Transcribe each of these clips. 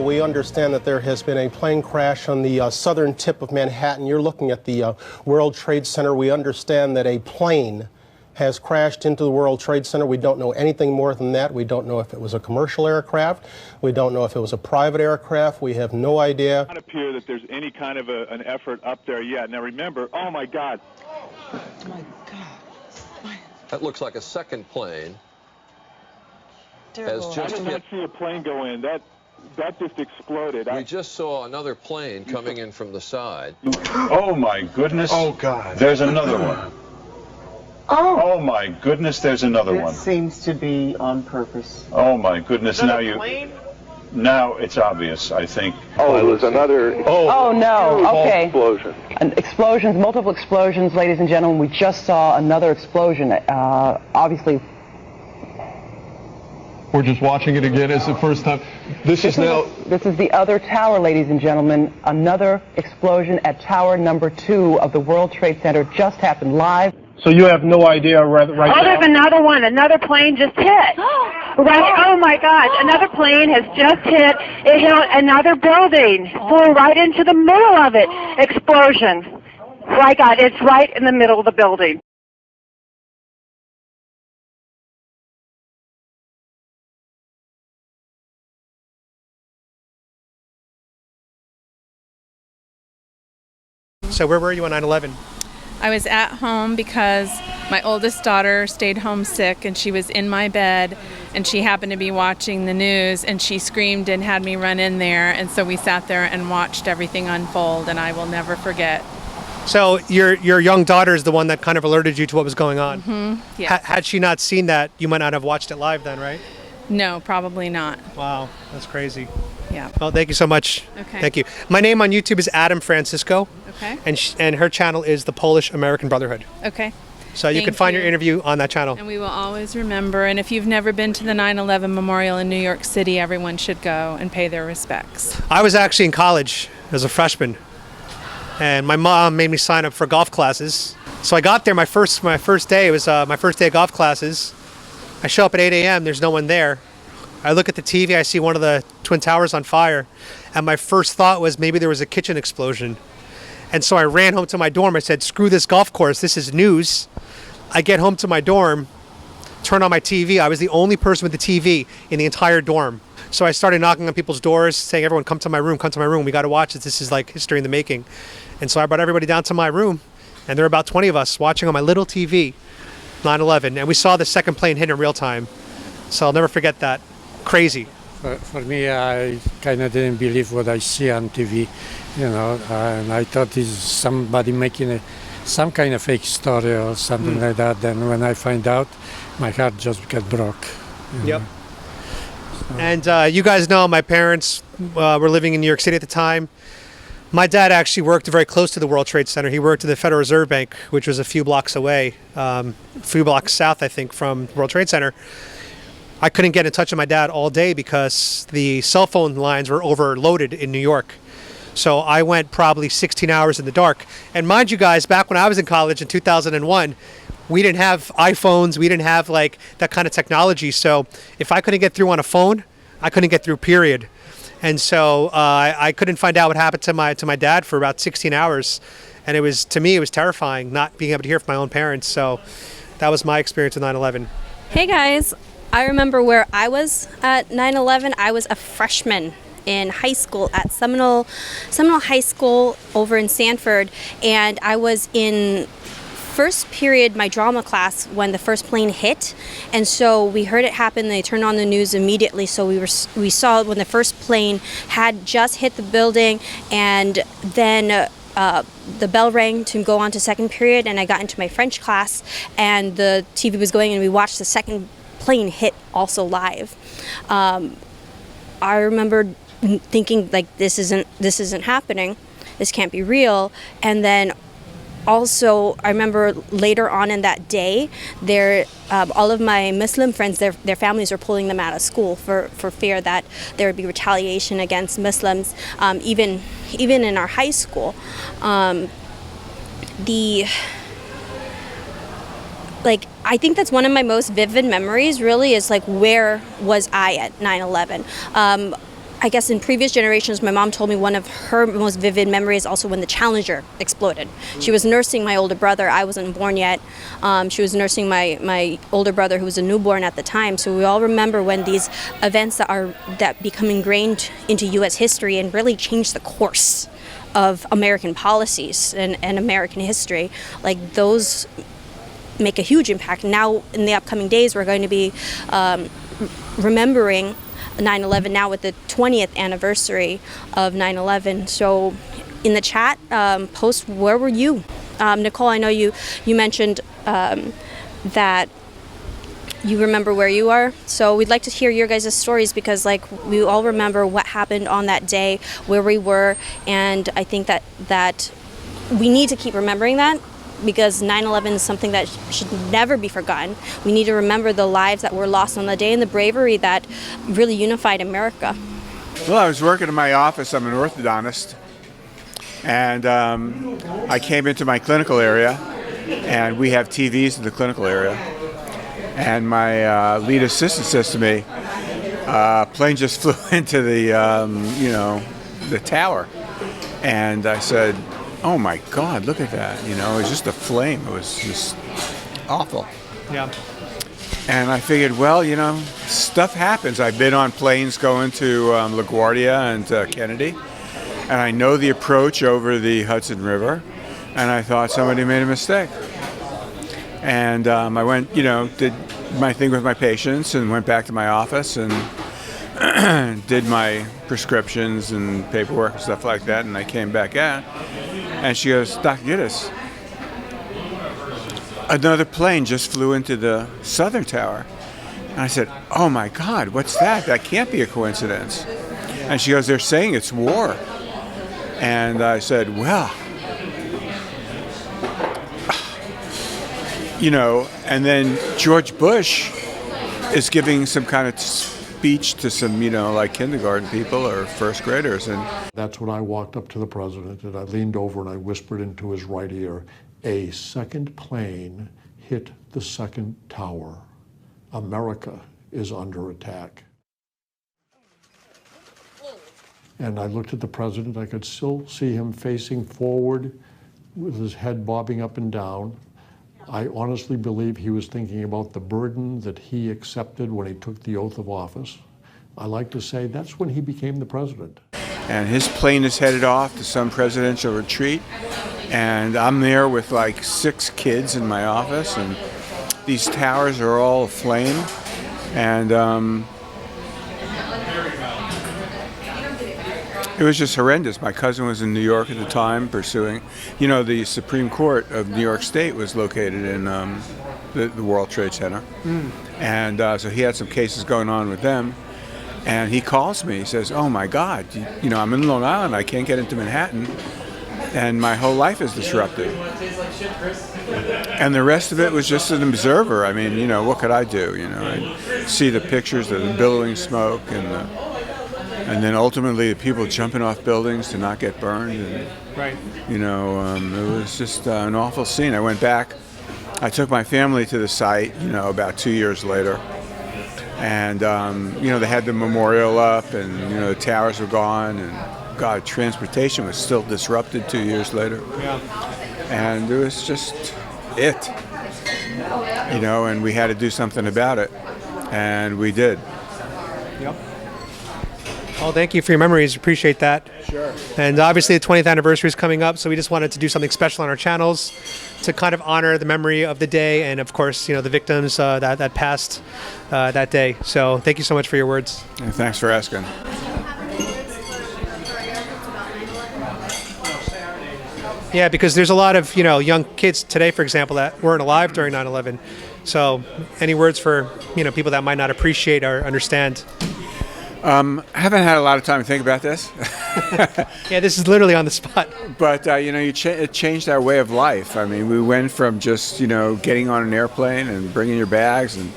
We understand that there has been a plane crash on the southern tip of Manhattan. You're looking at the World Trade Center. We understand that a plane has crashed into the World Trade Center. We don't know anything more than that. We don't know if it was a commercial aircraft. We don't know if it was a private aircraft. We have no idea. It does not appear that there's any kind of an effort up there yet. Now remember, oh my God. Oh my God. That looks like a second plane. Terrible. I did not see a plane go in. That just exploded. We just saw another plane coming in from the side. Oh my goodness. Oh God. There's another one. Oh my goodness, there's another one. This seems to be on purpose. Oh my goodness, Plane? now it's obvious, I think. Oh, it was another Oh no, okay. explosion. Explosions, multiple explosions, ladies and gentlemen. We just saw another explosion. Obviously. We're just watching it again. It's the first time. This is the other tower, ladies and gentlemen. Another explosion at tower number 2 of the World Trade Center just happened live. So you have no idea right now? There's another one. Another plane just hit. Right. Oh my gosh! Another plane has just hit. It hit another building. Flew right into the middle of it. Explosion. My God! It's right in the middle of the building. So where were you on 9/11? I was at home because my oldest daughter stayed home sick and she was in my bed and she happened to be watching the news and she screamed and had me run in there, and so we sat there and watched everything unfold, and I will never forget. So your young daughter is the one that kind of alerted you to what was going on. Mm-hmm. Yes. Had she not seen that, you might not have watched it live then, right? No, probably not. Wow, that's crazy. Yeah. Well, thank you so much. Okay. Thank you. My name on YouTube is Adam Francisco. Okay. And her channel is the Polish American Brotherhood. Okay. So you can find your interview on that channel. And we will always remember. And if you've never been to the 9/11 Memorial in New York City, everyone should go and pay their respects. I was actually in college as a freshman, and my mom made me sign up for golf classes. So I got there my first day. It was my first day of golf classes. I show up at 8 a.m. There's no one there. I look at the TV. I see one of the Twin Towers on fire, and my first thought was maybe there was a kitchen explosion. And so I ran home to my dorm. I said, screw this golf course. This is news. I get home to my dorm, turn on my TV. I was the only person with the TV in the entire dorm. So I started knocking on people's doors, saying, everyone, come to my room, come to my room. We got to watch this. This is like history in the making. And so I brought everybody down to my room, and there were about 20 of us watching on my little TV 9/11. And we saw the second plane hit in real time. So I'll never forget that. Crazy. For me, I kind of didn't believe what I see on TV, and I thought it's somebody making some kind of fake story or something like that. Then when I find out, my heart just got broke. Yep. So. And you guys know my parents were living in New York City at the time. My dad actually worked very close to the World Trade Center. He worked at the Federal Reserve Bank, which was a few blocks away, a few blocks south, I think, from the World Trade Center. I couldn't get in touch with my dad all day because the cell phone lines were overloaded in New York. So I went probably 16 hours in the dark. And mind you guys, back when I was in college in 2001, we didn't have iPhones. We didn't have like that kind of technology. So if I couldn't get through on a phone, I couldn't get through, period. And so I couldn't find out what happened to my dad for about 16 hours. And to me, it was terrifying not being able to hear from my own parents. So that was my experience with 9/11. Hey guys. I remember where I was at 9/11. I was a freshman in high school at Seminole High School over in Sanford, and I was in first period, my drama class, when the first plane hit, and so we heard it happen. They turned on the news immediately, so we saw when the first plane had just hit the building, and then the bell rang to go on to second period, and I got into my French class, and the TV was going, and we watched the second plane hit also live. I remember thinking like this isn't happening, this can't be real. And then also I remember later on in that day, all of my Muslim friends, their families were pulling them out of school for fear that there would be retaliation against Muslims. Even in our high school, I think that's one of my most vivid memories, really, is like, where was I at 9/11? I guess in previous generations, my mom told me one of her most vivid memories also when the Challenger exploded. She was nursing my older brother. I wasn't born yet. She was nursing my older brother, who was a newborn at the time. So we all remember when these events that become ingrained into U.S. history and really change the course of American policies and American history, like those make a huge impact. Now, in the upcoming days, we're going to be remembering 9/11 now with the 20th anniversary of 9/11. So in the chat, post where were you? Nicole, I know you mentioned that you remember where you are. So we'd like to hear your guys' stories, because like we all remember what happened on that day, where we were, and I think that we need to keep remembering that, because 9/11 is something that should never be forgotten. We need to remember the lives that were lost on the day and the bravery that really unified America. Well, I was working in my office. I'm an orthodontist. And I came into my clinical area, and we have TVs in the clinical area. And my lead assistant says to me, plane just flew into the tower. And I said, oh my God, look at that. It was just a flame. It was just awful. Yeah. And I figured, well, stuff happens. I've been on planes going to LaGuardia and Kennedy, and I know the approach over the Hudson River, and I thought somebody made a mistake. And I went, did my thing with my patients and went back to my office and did my prescriptions and paperwork and stuff like that, and I came back out. And she goes, Dr. Gittes, another plane just flew into the southern tower. And I said, oh my God, what's that? That can't be a coincidence. And she goes, they're saying it's war. And I said, well, and then George Bush is giving some kind of speech to some, like kindergarten people or first graders. And that's when I walked up to the president and I leaned over and I whispered into his right ear, a second plane hit the second tower. America is under attack. And I looked at the president. I could still see him facing forward with his head bobbing up and down. I honestly believe he was thinking about the burden that he accepted when he took the oath of office. I like to say that's when he became the president. And his plane is headed off to some presidential retreat, and I'm there with like 6 kids in my office, and these towers are all aflame, and it was just horrendous. My cousin was in New York at the time pursuing, the Supreme Court of New York State was located in the World Trade Center. And so he had some cases going on with them. And he calls me, he says, oh my God, I'm in Long Island, I can't get into Manhattan, and my whole life is disrupted. And the rest of it was just an observer. I mean, what could I do? I see the pictures of the billowing smoke and then ultimately the people jumping off buildings to not get burned. And, right. It was just an awful scene. I went back, I took my family to the site, about 2 years later. And, they had the memorial up and, the towers were gone. And, God, transportation was still disrupted 2 years later. Yeah. And it was just it. And we had to do something about it. And we did. Yep. Well, thank you for your memories. Appreciate that. Sure. And obviously the 20th anniversary is coming up, so we just wanted to do something special on our channels to kind of honor the memory of the day and, of course, the victims that passed that day. So thank you so much for your words. Yeah, thanks for asking. Yeah, because there's a lot of, young kids today, for example, that weren't alive during 9/11. So any words for, people that might not appreciate or understand? I haven't had a lot of time to think about this. Yeah, this is literally on the spot. But, it changed our way of life. I mean, we went from just, getting on an airplane and bringing your bags and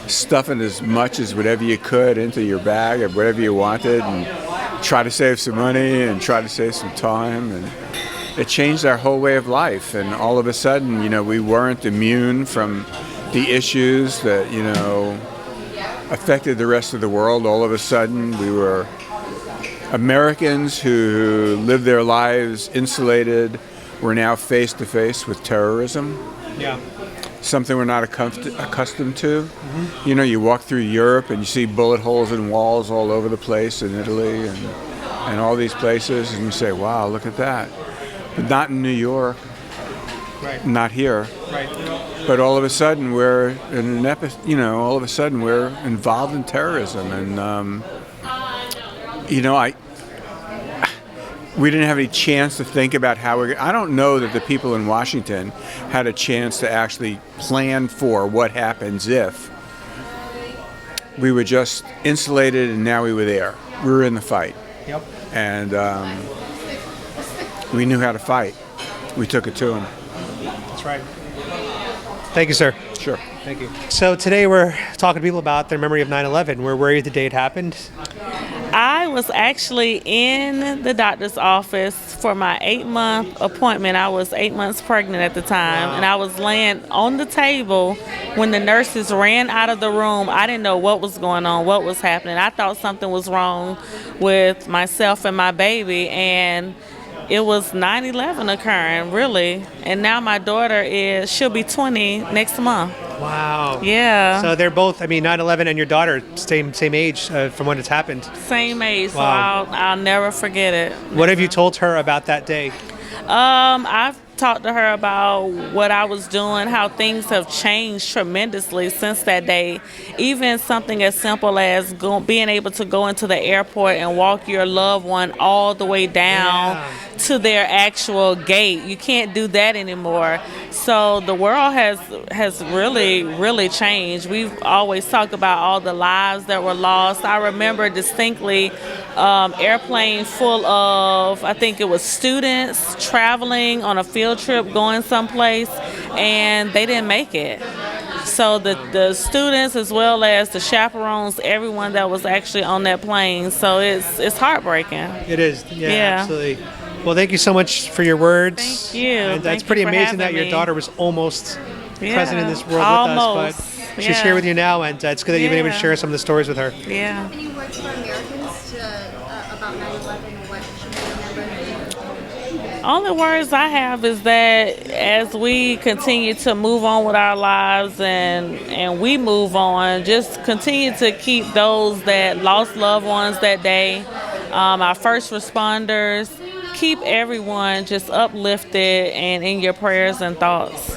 stuffing as much as whatever you could into your bag of whatever you wanted and try to save some money and try to save some time. And it changed our whole way of life. And all of a sudden, we weren't immune from the issues that, affected the rest of the world. All of a sudden, we were Americans who lived their lives insulated were now face to face with terrorism. Yeah. Something we're not accustomed to. You know, you walk through Europe and you see bullet holes in walls all over the place in Italy and all these places, and you say, wow, look at that. But not in New York, not here. Right. But all of a sudden we're in all of a sudden we're involved in terrorism, and we didn't have any chance to think about how I don't know that the people in Washington had a chance to actually plan for what happens if. We were just insulated, and now we were there. We were in the fight. Yep. And we knew how to fight. We took it to them. That's right. Thank you, sir. Sure. Thank you. So today we're talking to people about their memory of 9/11. We're worried the day it happened. I was actually in the doctor's office for my 8-month appointment. I was 8 months pregnant at the time, and I was laying on the table when the nurses ran out of the room. I didn't know what was going on, what was happening. I thought something was wrong with myself and my baby, and it was 9/11 occurring, really. And now my daughter she'll be 20 next month. Wow. Yeah. So they're both, 9/11 and your daughter, same age from when it's happened. Same age, Wow. so I'll never forget it. What have you told her about that day? I've talked to her about what I was doing, how things have changed tremendously since that day. Even something as simple as being able to go into the airport and walk your loved one all the way down to their actual gate. You can't do that anymore. So the world has really, really changed. We've always talked about all the lives that were lost. I remember distinctly airplane full of, I think it was students traveling on a field trip going someplace, and they didn't make it. So the students, as well as the chaperones, everyone that was actually on that plane. So it's heartbreaking. It is. Yeah, absolutely. Well, thank you so much for your words. Thank you. And that's pretty amazing that your daughter was almost present in this world with us, but she's here with you now, and it's good that you've been able to share some of the stories with her. Yeah. Any words for Americans about 9/11? What should we remember? Only words I have is that as we continue to move on with our lives and we move on, just continue to keep those that lost loved ones that day, our first responders, keep everyone just uplifted and in your prayers and thoughts.